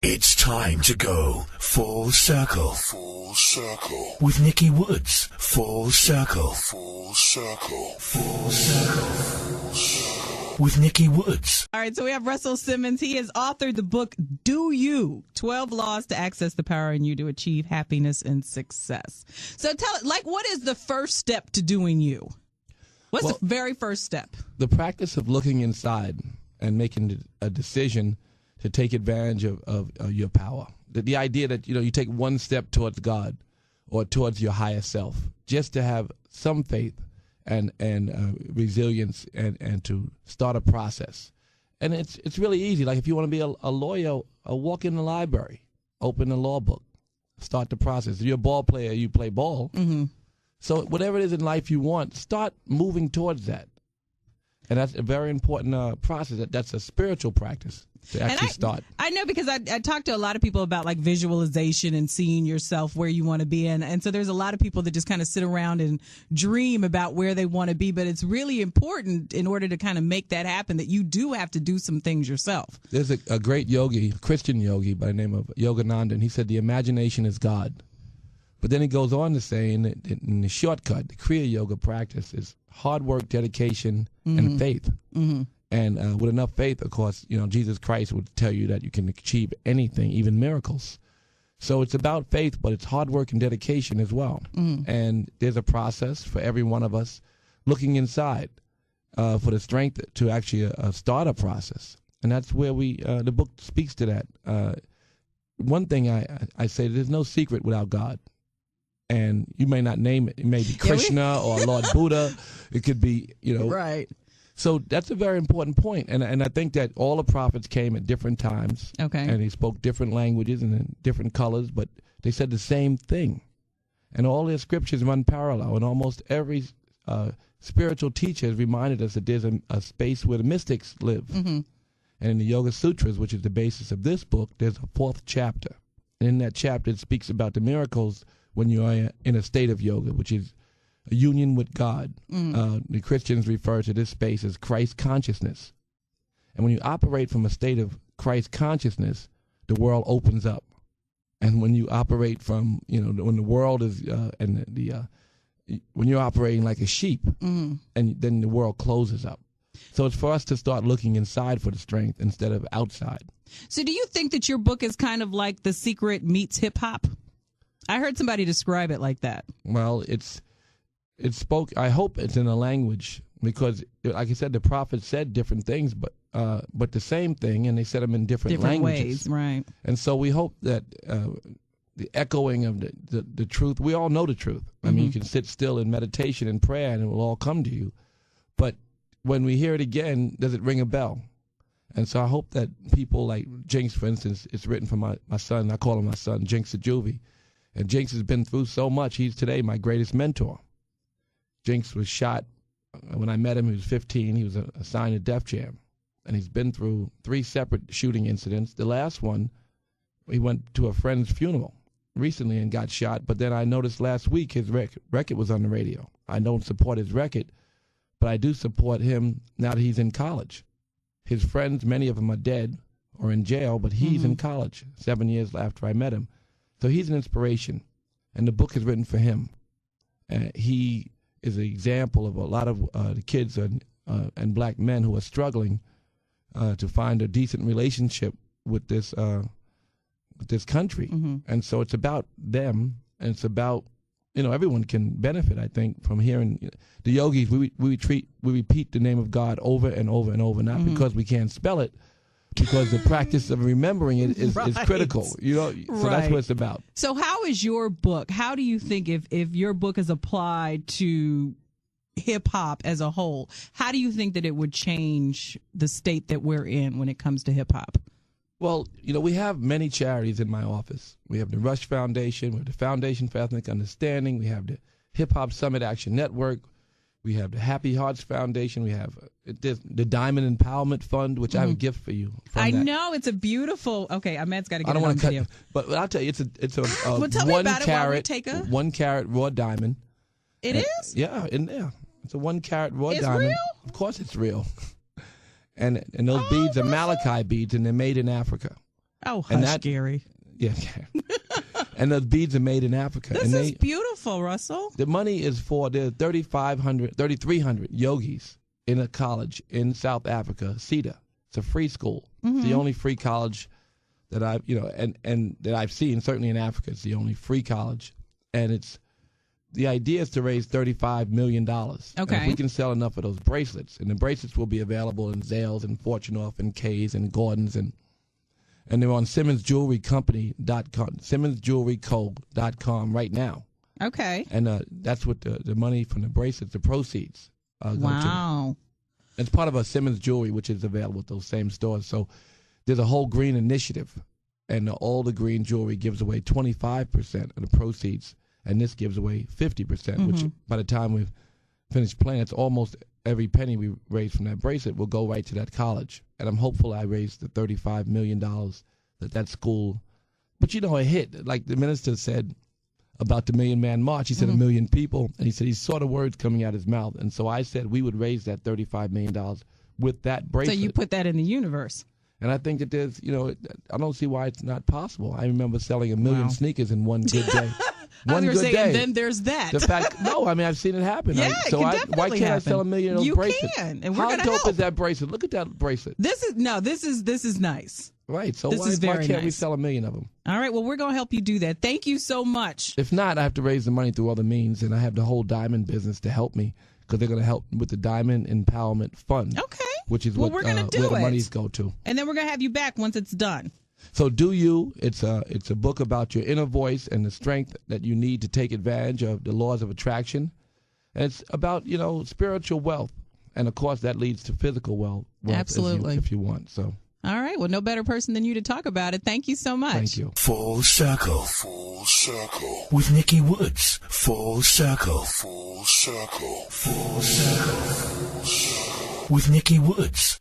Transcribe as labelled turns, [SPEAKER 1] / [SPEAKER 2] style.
[SPEAKER 1] It's time to go full circle. Full circle. With Nikki Woods. Full circle. Full circle. Full circle. Full circle. With Nikki Woods.
[SPEAKER 2] All right, so we have Russell Simmons. He has authored the book, Do You? 12 Laws to Access the Power in You to Achieve Happiness and Success. So tell it, what is the first step to doing you? What's the very first step?
[SPEAKER 3] The practice of looking inside and making a decision to take advantage of your power. The idea that, you take one step towards God or towards your higher self, just to have some faith and resilience and to start a process. And it's really easy. Like if you want to be a lawyer, walk in the library, open a law book, start the process. If you're a ball player, you play ball. Mm-hmm. So whatever it is in life you want, start moving towards that. And that's a very important process. That's a spiritual practice to actually start.
[SPEAKER 2] I know, because I talk to a lot of people about like visualization and seeing yourself where you want to be. And so there's a lot of people that just kind of sit around and dream about where they want to be. But it's really important in order to kind of make that happen that you do have to do some things yourself.
[SPEAKER 3] There's a great yogi, Christian yogi by the name of Yogananda, and he said the imagination is God. But then he goes on to say in the shortcut, the Kriya Yoga practice is hard work, dedication, and faith. Mm-hmm. And with enough faith, of course, Jesus Christ would tell you that you can achieve anything, even miracles. So it's about faith, but it's hard work and dedication as well. Mm-hmm. And there's a process for every one of us looking inside for the strength to actually start a process. And that's where the book speaks to that. One thing I say, there's no secret without God. And you may not name it. It may be Krishna or Lord Buddha. It could be,
[SPEAKER 2] Right.
[SPEAKER 3] So that's a very important point. And I think that all the prophets came at different times.
[SPEAKER 2] Okay.
[SPEAKER 3] And they spoke different languages and in different colors, but they said the same thing. And all their scriptures run parallel. And almost every spiritual teacher has reminded us that there's a space where the mystics live. Mm-hmm. And in the Yoga Sutras, which is the basis of this book, there's a 4th chapter. And in that chapter, it speaks about the miracles when you are in a state of yoga, which is a union with God. The Christians refer to this space as Christ consciousness. And when you operate from a state of Christ consciousness, the world opens up. And when you operate from, when the world is, when you're operating like a sheep, and then the world closes up. So it's for us to start looking inside for the strength instead of outside.
[SPEAKER 2] So do you think that your book is kind of like The Secret meets hip hop? I heard somebody describe it like that.
[SPEAKER 3] Well, it's I hope it's in a language, because, like I said, the prophets said different things, but the same thing, and they said them in different languages.
[SPEAKER 2] Ways, right? And
[SPEAKER 3] so we hope that the echoing of the truth. We all know the truth. I mean, you can sit still in meditation and prayer, and it will all come to you. But when we hear it again, does it ring a bell? And so I hope that people like Jinx, for instance, it's written for my son. I call him my son, Jinx the Juvie. And Jinx has been through so much. He's today my greatest mentor. Jinx was shot when I met him. He was 15. He was assigned to Def Jam. And he's been through 3 separate shooting incidents. The last one, he went to a friend's funeral recently and got shot. But then I noticed last week his record was on the radio. I don't support his record, but I do support him now that he's in college. His friends, many of them are dead or in jail, but he's in college 7 years after I met him. So he's an inspiration, and the book is written for him. He is an example of a lot of the kids and black men who are struggling to find a decent relationship with this country. Mm-hmm. And so it's about them, and it's about, everyone can benefit, I think, from hearing the yogis. We repeat the name of God over and over and over, not because we can't spell it, because the practice of remembering it is critical, So that's what it's about.
[SPEAKER 2] So how is your book? How do you think if your book is applied to hip hop as a whole, how do you think that it would change the state that we're in when it comes to hip hop?
[SPEAKER 3] Well, we have many charities in my office. We have the Rush Foundation, we have the Foundation for Ethnic Understanding, we have the Hip Hop Summit Action Network, we have the Happy Hearts Foundation. We have the Diamond Empowerment Fund, which I have a gift for you.
[SPEAKER 2] I know, it's a beautiful. Okay, Matt's got to get it on
[SPEAKER 3] video. I don't
[SPEAKER 2] video.
[SPEAKER 3] But I'll tell you, it's a
[SPEAKER 2] well, tell
[SPEAKER 3] 1
[SPEAKER 2] me about
[SPEAKER 3] carat,
[SPEAKER 2] it.
[SPEAKER 3] 1 carat raw diamond.
[SPEAKER 2] It is?
[SPEAKER 3] Yeah, in there. It's a 1 carat raw
[SPEAKER 2] it's
[SPEAKER 3] diamond.
[SPEAKER 2] Real?
[SPEAKER 3] Of course, it's real. And those beads are Malachite beads, and they're made in Africa.
[SPEAKER 2] Oh, hush, Gary.
[SPEAKER 3] Yeah. And those beads are made in Africa.
[SPEAKER 2] This is beautiful, Russell.
[SPEAKER 3] The money is for, there are 3,300 yogis in a college in South Africa, CETA. It's a free school. It's the only free college that I've, and that I've seen, certainly in Africa. It's the only free college. And the idea is to raise $35 million.
[SPEAKER 2] Okay.
[SPEAKER 3] And if we can sell enough of those bracelets, and the bracelets will be available in Zales and Fortune Off and K's and Gordon's, and they're on SimmonsJewelryCompany.com, SimmonsJewelryCo.com right now.
[SPEAKER 2] Okay.
[SPEAKER 3] And that's what the money from the bracelets, the proceeds, go to.
[SPEAKER 2] Wow.
[SPEAKER 3] It's part of a Simmons Jewelry, which is available at those same stores. So there's a whole green initiative, and all the green jewelry gives away 25% of the proceeds, and this gives away 50%, which by the time we've finished playing, it's almost every penny we raise from that bracelet will go right to that college. And I'm hopeful I raised the $35 million that school. But, it hit. Like the minister said about the Million Man March, he said 1 million people, and he said he saw the words coming out of his mouth. And so I said we would raise that $35 million with that bracelet.
[SPEAKER 2] So you put that in the universe.
[SPEAKER 3] And I think that there's, I don't see why it's not possible. I remember selling 1 million sneakers in one good day.
[SPEAKER 2] One good day. And then there's that.
[SPEAKER 3] The fact, I've seen it happen.
[SPEAKER 2] Yeah,
[SPEAKER 3] Why can't I sell 1 million of those bracelets?
[SPEAKER 2] You can, and we're
[SPEAKER 3] How
[SPEAKER 2] gonna
[SPEAKER 3] dope
[SPEAKER 2] help.
[SPEAKER 3] is that bracelet? Look at that bracelet.
[SPEAKER 2] This is nice.
[SPEAKER 3] Right. So
[SPEAKER 2] This is
[SPEAKER 3] why
[SPEAKER 2] very
[SPEAKER 3] can't we
[SPEAKER 2] nice.
[SPEAKER 3] sell 1 million of them?
[SPEAKER 2] All right. Well, we're going to help you do that. Thank you so much.
[SPEAKER 3] If not, I have to raise the money through other means, and I have the whole diamond business to help me, because they're going to help with the Diamond Empowerment Fund.
[SPEAKER 2] Okay.
[SPEAKER 3] Which is
[SPEAKER 2] we're gonna do
[SPEAKER 3] where the
[SPEAKER 2] it.
[SPEAKER 3] monies go to.
[SPEAKER 2] And then we're going to have you back once it's done.
[SPEAKER 3] So do you. It's a book about your inner voice and the strength that you need to take advantage of the laws of attraction. And it's about, spiritual wealth. And, of course, that leads to physical wealth.
[SPEAKER 2] Absolutely.
[SPEAKER 3] If you want. So.
[SPEAKER 2] All right. Well, no better person than you to talk about it. Thank you so much.
[SPEAKER 3] Thank you.
[SPEAKER 1] Full Circle. Full Circle. With Nikki Woods. Full Circle. Full Circle. Full Circle. Full Circle. With Nikki Woods.